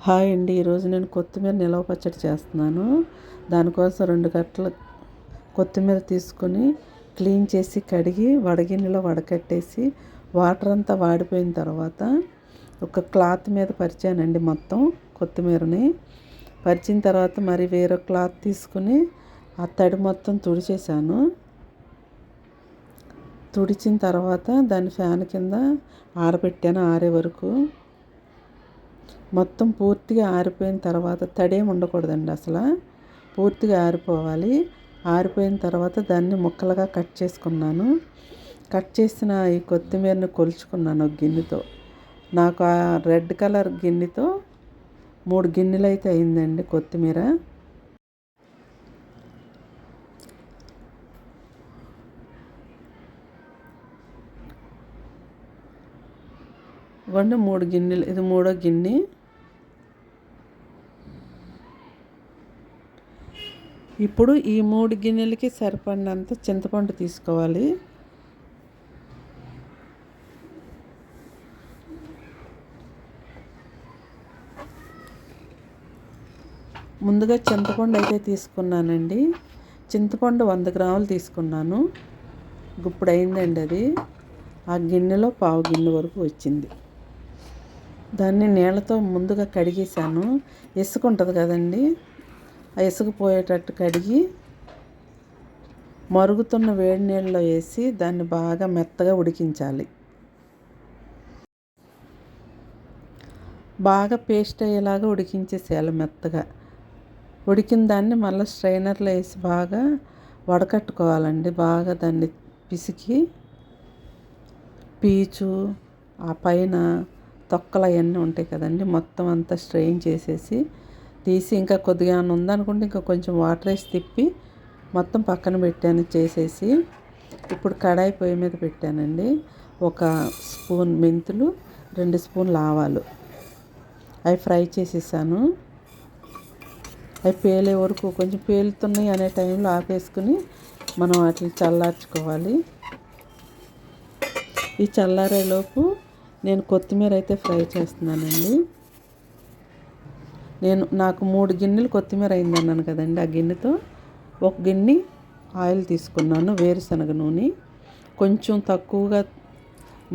Hi అండి. ఈరోజు నేను కొత్తిమీర నిలవ పచ్చడి చేస్తున్నాను. దానికోసం 2 కట్టలు కొత్తిమీర తీసుకొని క్లీన్ చేసి కడిగి వడగిన్నెలో వడకట్టేసి వాటర్ అంతా వాడిపోయిన తర్వాత ఒక క్లాత్ మీద పరిచానండి. మొత్తం కొత్తిమీరని పరిచిన తర్వాత మరి వేరే క్లాత్ తీసుకుని ఆ తడి మొత్తం తుడిచేసాను. తుడిచిన తర్వాత దాన్ని ఫ్యాన్ కింద ఆరబెట్టాను. ఆరే వరకు మొత్తం పూర్తిగా ఆరిపోయిన తర్వాత తడేం ఉండకూడదండి. అసలు పూర్తిగా ఆరిపోవాలి. ఆరిపోయిన తర్వాత దాన్ని ముక్కలుగా కట్ చేసుకున్నాను. కట్ చేసిన ఈ కొత్తిమీరని కొలుచుకున్నాను ఒక గిన్నెతో. నాకు ఆ రెడ్ కలర్ గిన్నెతో 3 గిన్నెలు అయితే అయిందండి కొత్తిమీర. ఇవ్వండి 3 గిన్నెలు. ఇది 3వ గిన్నె. ఇప్పుడు ఈ 3 గిన్నెలకి సరిపడినంత చింతపండు తీసుకోవాలి. ముందుగా చింతపండు అయితే తీసుకున్నానండి. చింతపండు 100 గ్రాములు తీసుకున్నాను. ఇప్పుడు అయిందండి అది. ఆ గిన్నెలో పావు గిన్నె వరకు వచ్చింది. దాన్ని నీళ్ళతో ముందుగా కడిగేసాను. ఇసుక ఉంటుంది కదండి, ఆ ఇసుక పోయేటట్టు కడిగి మరుగుతున్న వేడి నీళ్ళలో వేసి దాన్ని బాగా మెత్తగా ఉడికించాలి. బాగా పేస్ట్ అయ్యేలాగా ఉడికించేసేయాలి మెత్తగా. ఉడికిన దాన్ని మళ్ళీ స్ట్రైనర్లో వేసి బాగా వడకట్టుకోవాలండి. బాగా దాన్ని పిసికి పీచు ఆ పైన తొక్కలు అవన్నీ ఉంటాయి కదండి, మొత్తం అంతా స్ట్రెయిన్ చేసేసి తీసి ఇంకా కొద్దిగా ఉందనుకుంటే ఇంకా కొంచెం వాటర్ వేసి తిప్పి మొత్తం పక్కన పెట్టాను చేసేసి. ఇప్పుడు కడాయి పొయ్యి మీద పెట్టానండి. 1 స్పూన్ మెంతులు, 2 స్పూన్లు ఆవాలు అవి ఫ్రై చేసేసాను. అవి పేలే వరకు, కొంచెం పేలుతున్నాయి అనే టైంలో ఆపేసుకుని మనం వాటిని చల్లార్చుకోవాలి. ఈ చల్లారేలోపు నేను కొత్తిమీర అయితే ఫ్రై చేస్తున్నానండి. నాకు 3 గిన్నెలు కొత్తిమీర అయిందన్నాను కదండి. ఆ గిన్నెతో 1 గిన్నె ఆయిల్ తీసుకున్నాను. వేరుశనగ నూనె కొంచెం తక్కువగా,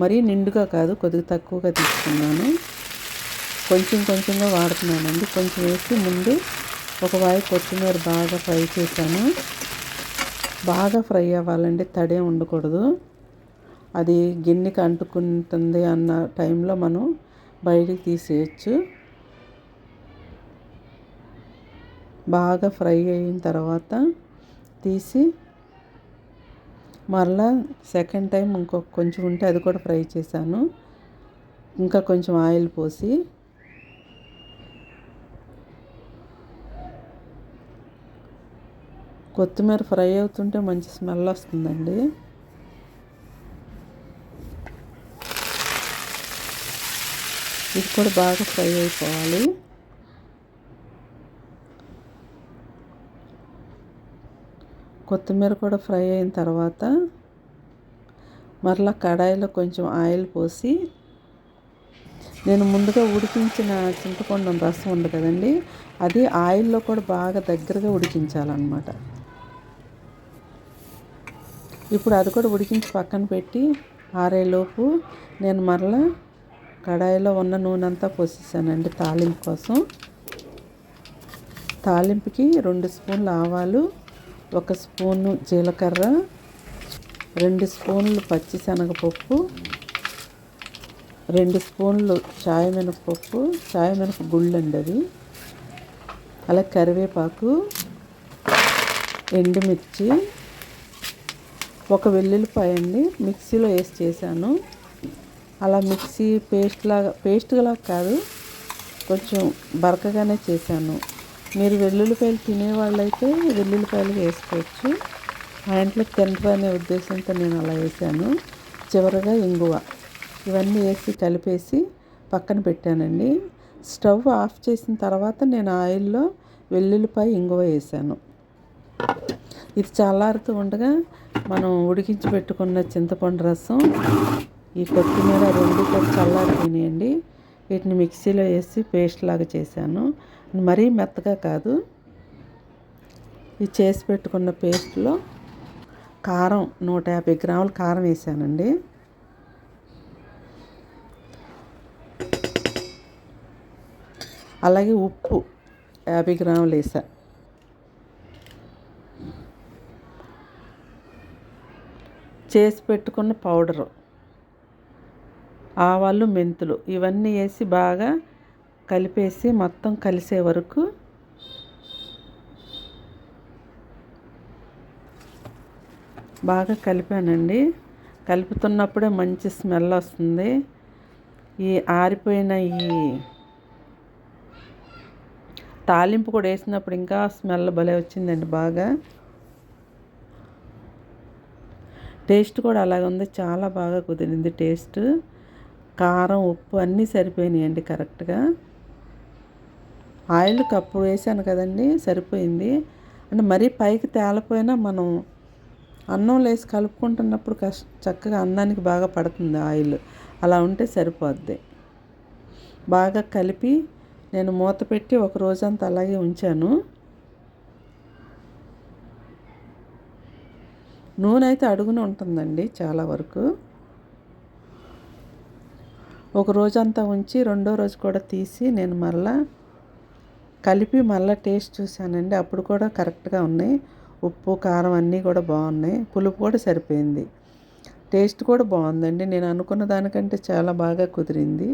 మరీ నిండుగా కాదు, కొద్దిగా తక్కువగా తీసుకున్నాను. కొంచెంగా వాడుతున్నానండి. కొంచెం వేసి ముందు ఒక వాయి కొత్తిమీర బాగా ఫ్రై చేశాను. బాగా ఫ్రై అవ్వాలండి, తడే ఉండకూడదు. అది గిన్నెకి అంటుకుంటుంది అన్న టైంలో మనం బయటికి తీసేయచ్చు. బాగా ఫ్రై అయిన తర్వాత తీసి మరలా సెకండ్ టైం కొంచెం ఉంటే అది కూడా ఫ్రై చేశాను. ఇంకా కొంచెం ఆయిల్ పోసి కొత్తిమీర ఫ్రై అవుతుంటే మంచి స్మెల్ వస్తుందండి. ఇది కూడా బాగా ఫ్రై అయిపోవాలి. కొత్తిమీర కూడా ఫ్రై అయిన తర్వాత మరలా కడాయిలో కొంచెం ఆయిల్ పోసి నేను ముందుగా ఉడికించిన చింతపండు రసం ఉంది కదండి, అది ఆయిల్లో కూడా బాగా దగ్గరగా ఉడికించాలన్నమాట. ఇప్పుడు అది కూడా ఉడికించి పక్కన పెట్టి ఆరేలోపు నేను మరలా కడాయిలో ఉన్న నూనె అంతా పోసేసానండి తాలింపు కోసం. తాలింపుకి 2 స్పూన్లు ఆవాలు, 1 స్పూను జీలకర్ర, 2 స్పూన్లు పచ్చిశనగపప్పు, 2 స్పూన్లు చాయమినపప్పు, చాయమినప గుళ్ళండి అవి, అలా కరివేపాకు, ఎండుమిర్చి, 1 వెల్లుల్లిపాయ అండి మిక్సీలో వేసి చేశాను. అలా మిక్సీ పేస్ట్లా కాదు, కొంచెం బరకగానే చేశాను. మీరు వెల్లుల్లిపాయలు తినేవాళ్ళైతే వెల్లుల్లిపాయలు వేసుకోవచ్చు. మా ఇంట్లో తినరు అనే ఉద్దేశంతో నేను అలా వేసాను. చివరగా ఇంగువ ఇవన్నీ వేసి కలిపేసి పక్కన పెట్టానండి. స్టవ్ ఆఫ్ చేసిన తర్వాత నేను ఆయిల్లో వెల్లుల్లిపాయ, ఇంగువ వేసాను. ఇది చల్లారుతూ ఉండగా మనం ఉడికించి పెట్టుకున్న చింతపండు రసం, ఈ కొత్తిమీర 2 కూడా చల్లారిపోయినాయండి. వీటిని మిక్సీలో వేసి పేస్ట్ లాగా చేశాను. మరీ మెత్తగా కాదు. ఈ చేసి పెట్టుకున్న పేస్ట్లో కారం 150 గ్రాముల కారం వేసానండి. అలాగే ఉప్పు 50 గ్రాములు వేసా. చేసి పెట్టుకున్న పౌడరు, ఆవాలు, మెంతులు ఇవన్నీ వేసి బాగా కలిపేసి మొత్తం కలిసే వరకు బాగా కలిపానండి. కలుపుతున్నప్పుడే మంచి స్మెల్ వస్తుంది. ఈ ఆరిపోయిన ఈ తాలింపు కూడా వేసినప్పుడు ఇంకా స్మెల్ భలే వచ్చిందండి. బాగా టేస్ట్ కూడా అలాగే ఉంది. చాలా బాగా కుదిరింది టేస్ట్. కారం, ఉప్పు అన్నీ సరిపోయినాయండి కరెక్ట్గా. ఆయిల్ కప్పు వేసాను కదండి, సరిపోయింది. అంటే మరీ పైకి తేలిపోయినా మనం అన్నం వేసి కలుపుకుంటున్నప్పుడు చక్కగా అన్నానికి బాగా పడుతుంది ఆయిల్. అలా ఉంటే సరిపోద్ది. బాగా కలిపి నేను మూత పెట్టి ఒక రోజంతా అలాగే ఉంచాను. నూనె అయితే అడుగున ఉంటుందండి చాలా వరకు. ఒక రోజంతా ఉంచి రెండో రోజు కూడా తీసి నేను మళ్ళా కలిపి మళ్ళీ టేస్ట్ చూశానండి. అప్పుడు కూడా కరెక్ట్గా ఉన్నాయి. ఉప్పు, కారం అన్నీ కూడా బాగున్నాయి. పులుపు కూడా సరిపోయింది. టేస్ట్ కూడా బాగుందండి. నేను అనుకున్న దానికంటే చాలా బాగా కుదిరింది.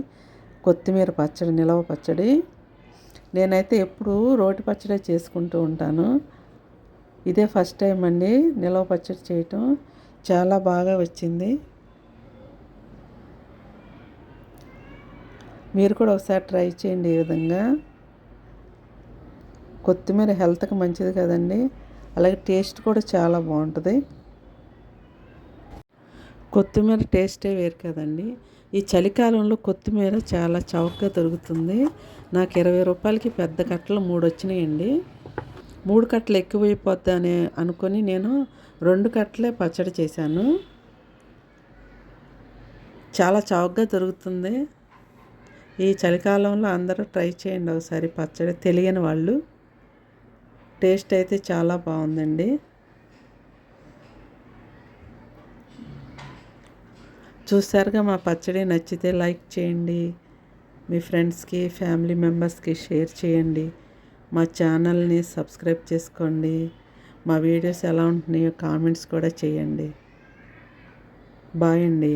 కొత్తిమీర పచ్చడి, నిలవ పచ్చడి. నేనైతే ఎప్పుడూ రోటి పచ్చడి చేసుకుంటూ ఉంటాను. ఇదే ఫస్ట్ టైం అండి నిలవ పచ్చడి చేయటం. చాలా బాగా వచ్చింది. మీరు కూడా ఒకసారి ట్రై చేయండి ఈ విధంగా. కొత్తిమీర హెల్త్కి మంచిది కదండి. అలాగే టేస్ట్ కూడా చాలా బాగుంటుంది. కొత్తిమీర టేస్టే వేరు కదండి. ఈ చలికాలంలో కొత్తిమీర చాలా చౌకగా దొరుకుతుంది. నాకు 20 రూపాయలకి పెద్ద కట్టలు 3 వచ్చినాయండి. 3 కట్టలు ఎక్కువైపోద్ది అని అనుకొని నేను 2 కట్టలే పచ్చడి చేశాను. చాలా చౌకగా దొరుకుతుంది. ఈ చలికాలంలో అందరూ ట్రై చేయండి ఒకసారి పచ్చడి, తెలియని వాళ్ళు. టేస్ట్ అయితే చాలా బాగుందండి. చూసారుగా మా పచ్చడి. నచ్చితే లైక్ చేయండి. మీ ఫ్రెండ్స్కి, ఫ్యామిలీ మెంబర్స్కి షేర్ చేయండి. మా ఛానల్ని సబ్స్క్రైబ్ చేసుకోండి. మా వీడియోస్ ఎలా ఉంటున్నాయో కామెంట్స్ కూడా చేయండి. బాయ్ అండి.